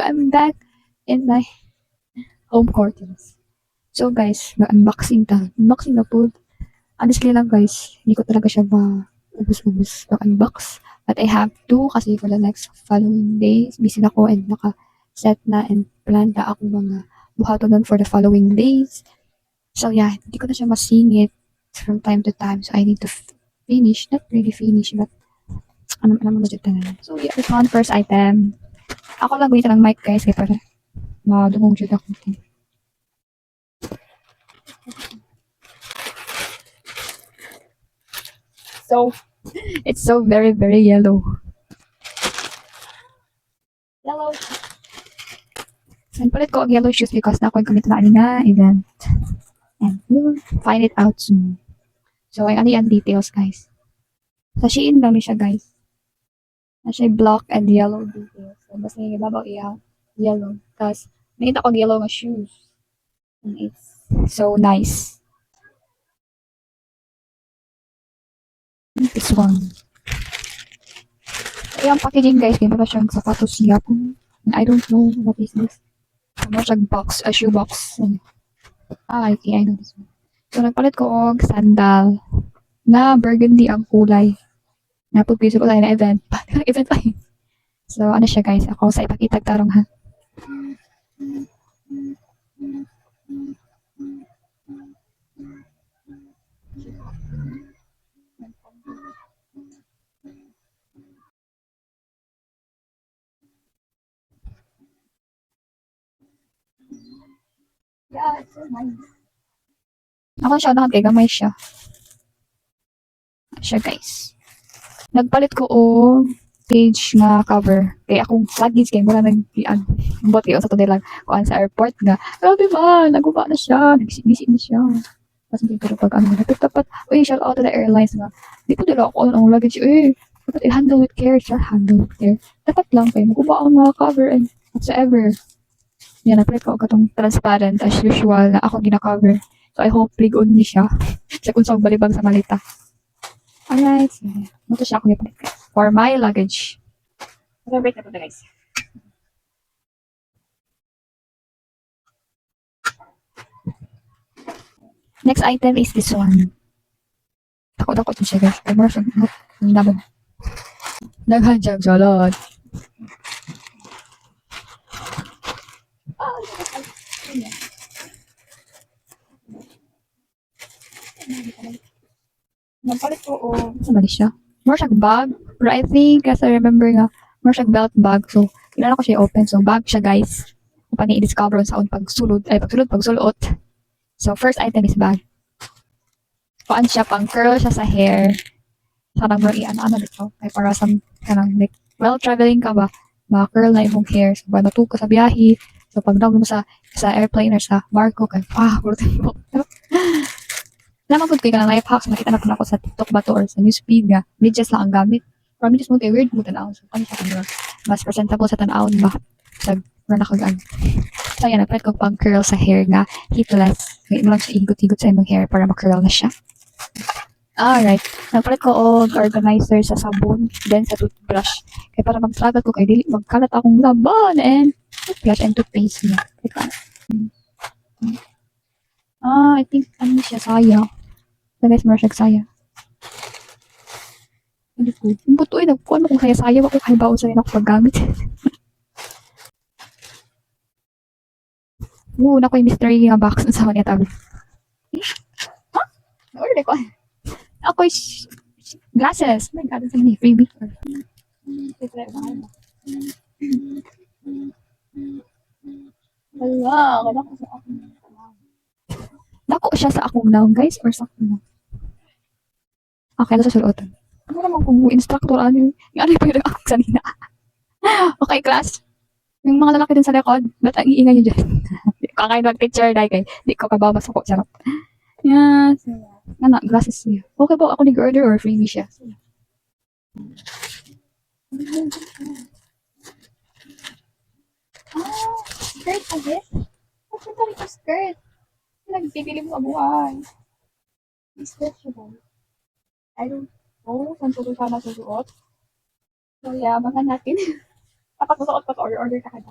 I'm back in my home quarters. So guys, unboxing ta. Unboxing na po. Honestly lang guys, hindi ko talaga siya ubus-ubus unbox. But I have to kasi for the next following days, busy na ako and naka-set na and plan na ako mga buhato nun for the following days. So yeah, hindi ko na siya masingit from time to time. So I need to finish, not really finish, but alam mo dyan talaga. So yeah, this one first item. Ako lang wait ng mic guys, kaya para madungong dyan ako. So, it's so very, very yellow. Yellow. And palit ko ang yellow shoes because na ako yung kamit na kanina event. And we'll find it out soon. So, ay ano yan details, guys. Sa Shein lang siya, guys. Na siya black and yellow details. So, basta yung ibabaw iya, yellow. Tapos, nakita ko yellow na shoes. And it's so nice. This one. Ay, ang packaging, guys, kaya ba siyang sapatos siya po. I don't know what is this. Ano siyang box, a shoe box. I think I know this one. So, nagpalit ko og sandal na burgundy ang kulay. Napagpiso ko tayo na event. Event pa yun. So, ano siya guys? Ako sa ipakita tarong ha. Yeah, it's so nice. Ako siya nakagamay siya. Siya guys. Nagpalit ko og page na cover. Kaya akong luggage kaya wala nag-ian. Bot kayo sa to lang kuan sa airport nga. Grabe ba? Naguba na siya. Nag-visit na siya. Tapos hindi pero pag ano dapat uy shout out to the airlines nga. Di ko dala ako ang luggage. Dapat i-handle with care siya. Handle with care. Dapat lang kayo. Maguba ang mga cover and whatsoever. Yan, nagpalit ko katong transparent as usual na ako gina-cover. So I hope ligon ni siya. Sa kung saan balibag sa malita. Alright. So, ito siya ako nipalit guys. For my luggage. Break na po na guys. Next item is this one. Takot-takot siya guys. Ay, more siya. Ang laban. Naghanjag salad. Nagpalit ko o saan ba siya? More siya bag. Pero I think, as I remember nga, more siya belt bag. So, kailangan ko siya open. So, bag siya guys. Kung paano i-discover sa pagsulod. Pagsulot. So, first item is bag. Paan siya, pang curl siya sa hair. Sarang mo ano dito. Ay, para sa, kanang, like, well, traveling ka ba? Ma-curl na yung hair. So, ba, natug ka sa biyahe. So, pag mo sa airplane or sa barko, kaya, ulitin mo. Namagod ko yung life hacks. Nakita na po ako sa TikTok ba to or sa newsfeed nga. Midges lang ang gamit. Pero midges mo kayo weird mo tanaw. So, ano siya kung mas presentable sa tanawon ba? Sa nakagaan. So, yan. Nagpalit ko pang curl sa hair nga. Heatless. Kaya mo lang siya igot-igot sa imong hair para ma-curl na siya. Alright. Nagpalit ko og organizer sa sabon. Then sa toothbrush. Kaya para mag-struggle ko kay dili magkalat akong laban and toothbrush and toothpaste niya. I think ano siya, saya. So guys, more siya saya. Ano ko? Yung buto ay nagkuhan mo kung saya-saya. Wako kahibaon sa rin ako paggamit. Nako yung mystery nga box sa mga tabi. Huh? Order ko. Ako is glasses. Oh my God, sa mga freebie. Wala, wala ko sa akong Dako siya sa akong now, guys, or sa akong now? Okay, sa sulutan. Ano naman kung instructor, ano yung pwede akong sanina? Okay, class. Yung mga lalaki din sa likod, ba't ang iingay nyo dyan? Kakain mag-picture, dahil kay, di ko kababas ako, charot. Yan. Ano, glasses niya. Okay po, ako nag-order or freebie siya. Skirt agad? Bakit talaga skirt? Nagpipili mo abuhay. Skirt siya ba? I don't know. Saan ko sana susuot? So yeah, baka natin. Kapag masuot pa order ka na.